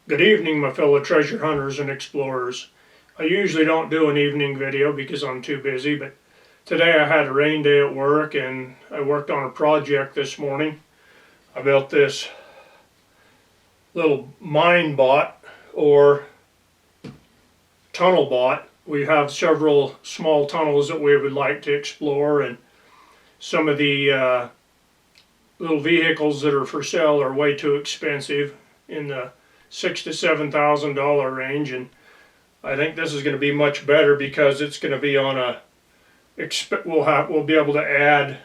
Good evening, my fellow treasure hunters and explorers. I usually don't do an evening video because I'm too busy, but today I had a rain day at work and I worked on a project this morning. I built this little mine bot or tunnel bot. We have several small tunnels that we would like to explore, and some of the little vehicles that are for sale are way too expensive, in the $6,000 to $7,000 range, and I think this is going to be much better because it's going to be on a we'll be able to add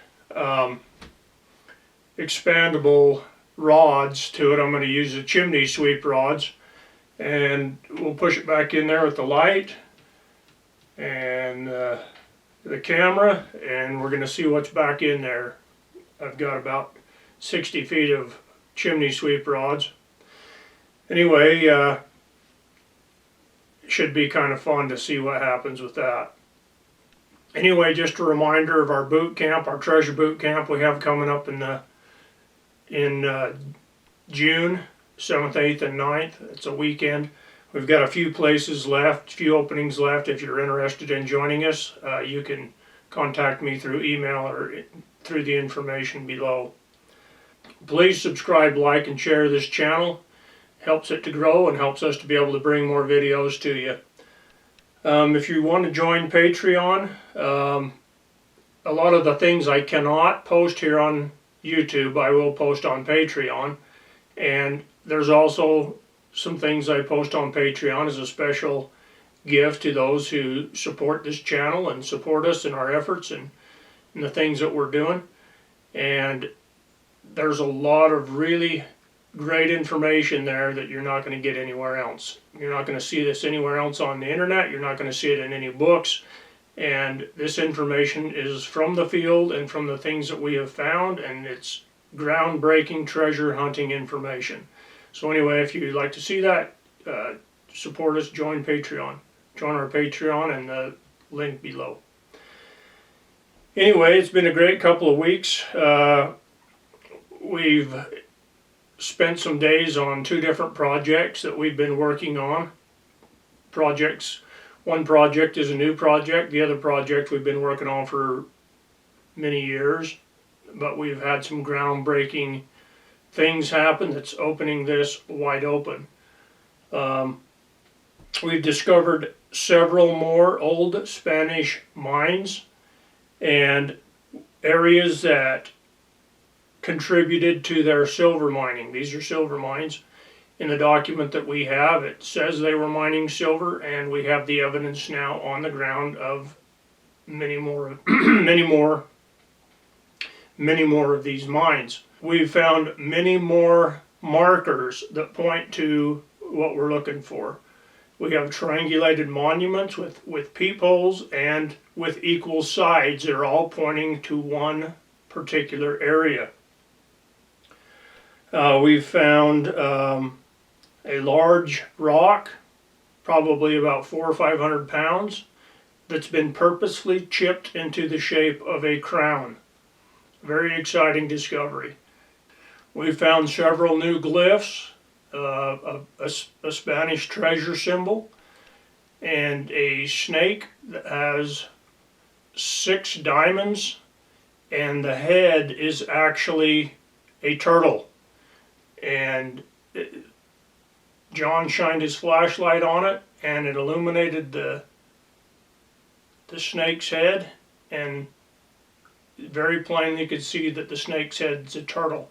expandable rods to it. I'm going to use the chimney sweep rods, and we'll push it back in there with the light and the camera, and we're going to see what's back in there. I've got about 60 feet of chimney sweep rods. Anyway, it should be kind of fun to see what happens with that. Anyway, just a reminder of our boot camp, our treasure boot camp we have coming up in June 7th, 8th, and 9th. It's a weekend. We've got a few places left, a few openings left. If you're interested in joining us, you can contact me through email or through the information below. Please subscribe, like, and share this channel. Helps it to grow and helps us to be able to bring more videos to you. If you want to join Patreon, a lot of the things I cannot post here on YouTube I will post on Patreon, and there's also some things I post on Patreon as a special gift to those who support this channel and support us in our efforts and in the things that we're doing. And there's a lot of really great information there that you're not going to get anywhere else. You're not going to see this anywhere else on the internet. You're not going to see it in any books. And this information is from the field and from the things that we have found, and it's groundbreaking treasure hunting information. So anyway, if you'd like to see that, support us, join Patreon. Join our Patreon and the link below. Anyway, it's been a great couple of weeks. We've spent some days on two different projects that we've been working on. One project is a new project. The other project we've been working on for many years, but we've had some groundbreaking things happen that's opening this wide open. We've discovered several more old Spanish mines and areas that contributed to their silver mining. These are silver mines. In the document that we have, it says they were mining silver, and we have the evidence now on the ground of many more of these mines. We've found many more markers that point to what we're looking for. We have triangulated monuments with peepholes and with equal sides. They're all pointing to one particular area. We've found a large rock, probably about 400 or 500 pounds, that's been purposely chipped into the shape of a crown. Very exciting discovery. We found several new glyphs, a Spanish treasure symbol, and a snake that has 6 diamonds, and the head is actually a turtle. And John shined his flashlight on it, and it illuminated the snake's head, and very plainly you could see that the snake's head's a turtle.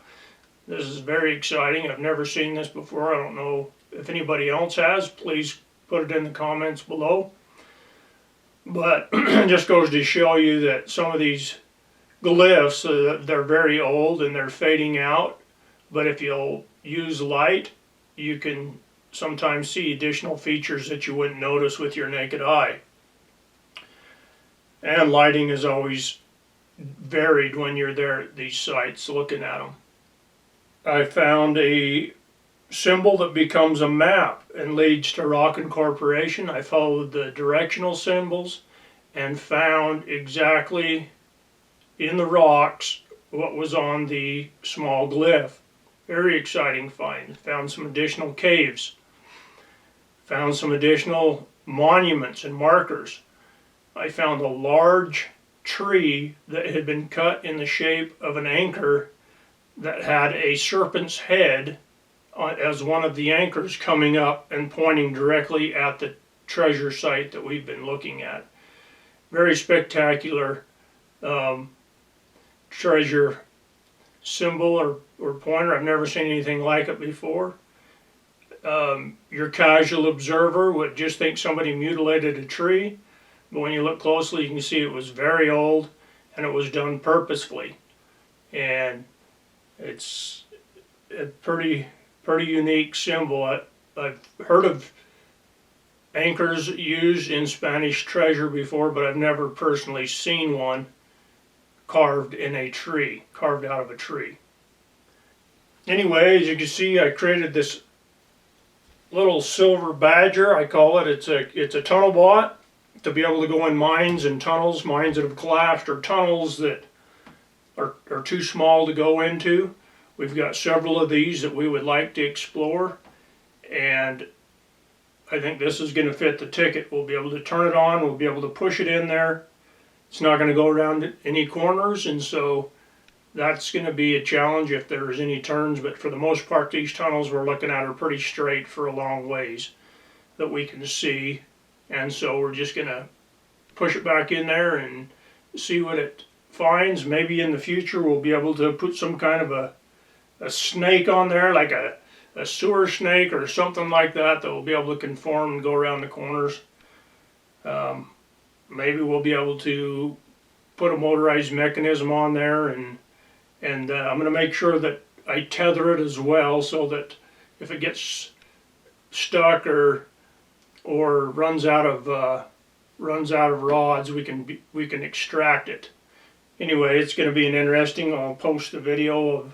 This is very exciting. I've never seen this before. I don't know if anybody else has. Please put it in the comments below. But it just goes to show you that some of these glyphs, they're very old and they're fading out. But if you'll use light, you can sometimes see additional features that you wouldn't notice with your naked eye. And lighting is always varied when you're there at these sites looking at them. I found a symbol that becomes a map and leads to Rock Incorporation. I followed the directional symbols and found exactly in the rocks what was on the small glyph. Very exciting find. Found some additional caves. Found some additional monuments and markers. I found a large tree that had been cut in the shape of an anchor that had a serpent's head as one of the anchors coming up and pointing directly at the treasure site that we've been looking at. Very spectacular treasure symbol or pointer. I've never seen anything like it before. Your casual observer would just think somebody mutilated a tree, but when you look closely you can see it was very old and it was done purposefully. And it's a pretty unique symbol. I've heard of anchors used in Spanish treasure before, but I've never personally seen one carved in a tree, carved out of a tree. Anyway, as you can see, I created this little silver badger, I call it. It's a tunnel bot to be able to go in mines and tunnels, mines that have collapsed or tunnels that are too small to go into. We've got several of these that we would like to explore, and I think this is going to fit the ticket. We'll be able to turn it on, we'll be able to push it in there. It's not going to go around any corners, and so that's going to be a challenge if there's any turns, but for the most part these tunnels we're looking at are pretty straight for a long ways that we can see, and so we're just going to push it back in there and see what it finds. Maybe in the future we'll be able to put some kind of a snake on there, like a sewer snake or something like that will be able to conform and go around the corners. Maybe we'll be able to put a motorized mechanism on there, and I'm going to make sure that I tether it as well, so that if it gets stuck or runs out of rods, we can extract it. Anyway, it's going to be an interesting. I'll post a video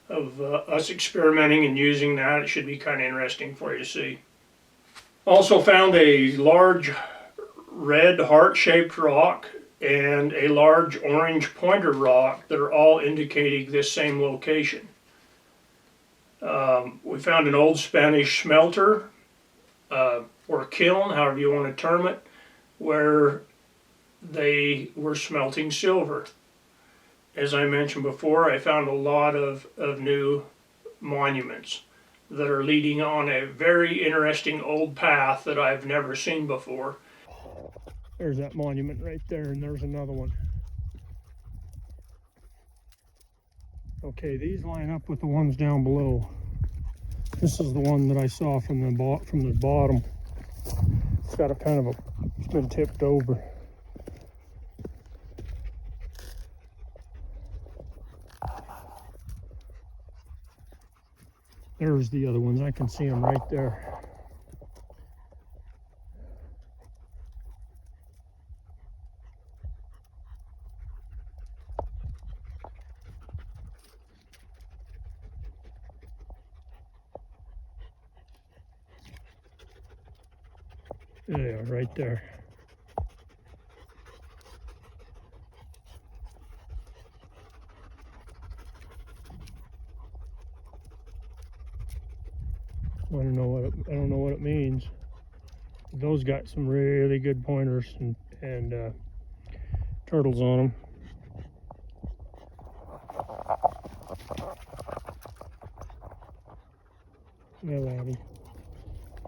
of us experimenting and using that. It should be kind of interesting for you to see. Also found a large red heart-shaped rock and a large orange pointer rock that are all indicating this same location. We found an old Spanish smelter or kiln, however you want to term it, where they were smelting silver. As I mentioned before, I found a lot of new monuments that are leading on a very interesting old path that I've never seen before. There's that monument right there, and there's another one. Okay, these line up with the ones down below. This is the one that I saw from the bottom. It's got it's been tipped over. There's the other ones. I can see them right there. There they are, right there. I don't know what it means. Those got some really good pointers and turtles on them. Yeah, laddie.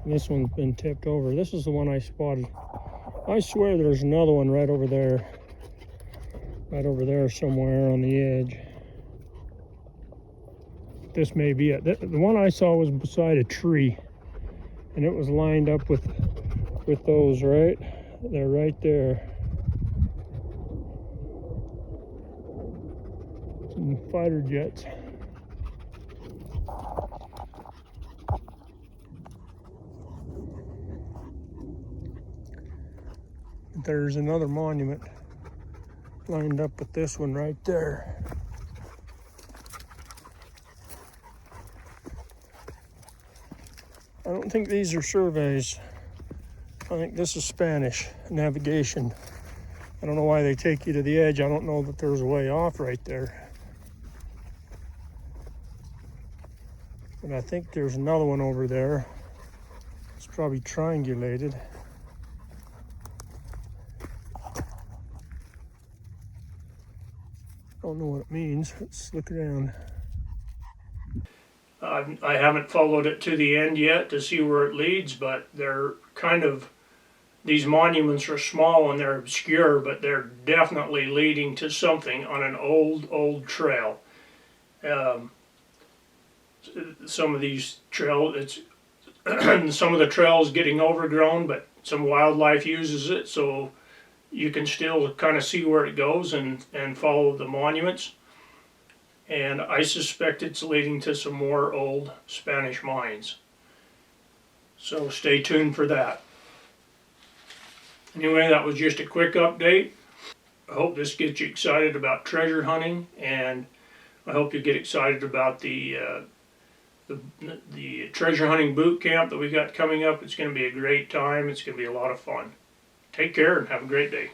This one's been tipped over. This is the one I spotted. I swear there's another one right over there somewhere on the edge. This may be it. The one I saw was beside a tree, and it was lined up with those right. They're right there. Some fighter jets. There's another monument lined up with this one right there. I don't think these are surveys. I think this is Spanish navigation. I don't know why they take you to the edge. I don't know that there's a way off right there. But I think there's another one over there. It's probably triangulated. Don't know what it means. Let's look around. I haven't followed it to the end yet to see where it leads, but they're kind of, these monuments are small and they're obscure, but they're definitely leading to something on an old trail. Some of these trails, it's some of the trails getting overgrown, but some wildlife uses it, so you can still kind of see where it goes and follow the monuments. And I suspect it's leading to some more old Spanish mines. So stay tuned for that. Anyway, that was just a quick update. I hope this gets you excited about treasure hunting, and I hope you get excited about the treasure hunting boot camp that we got coming up. It's going to be a great time. It's going to be a lot of fun. Take care and have a great day.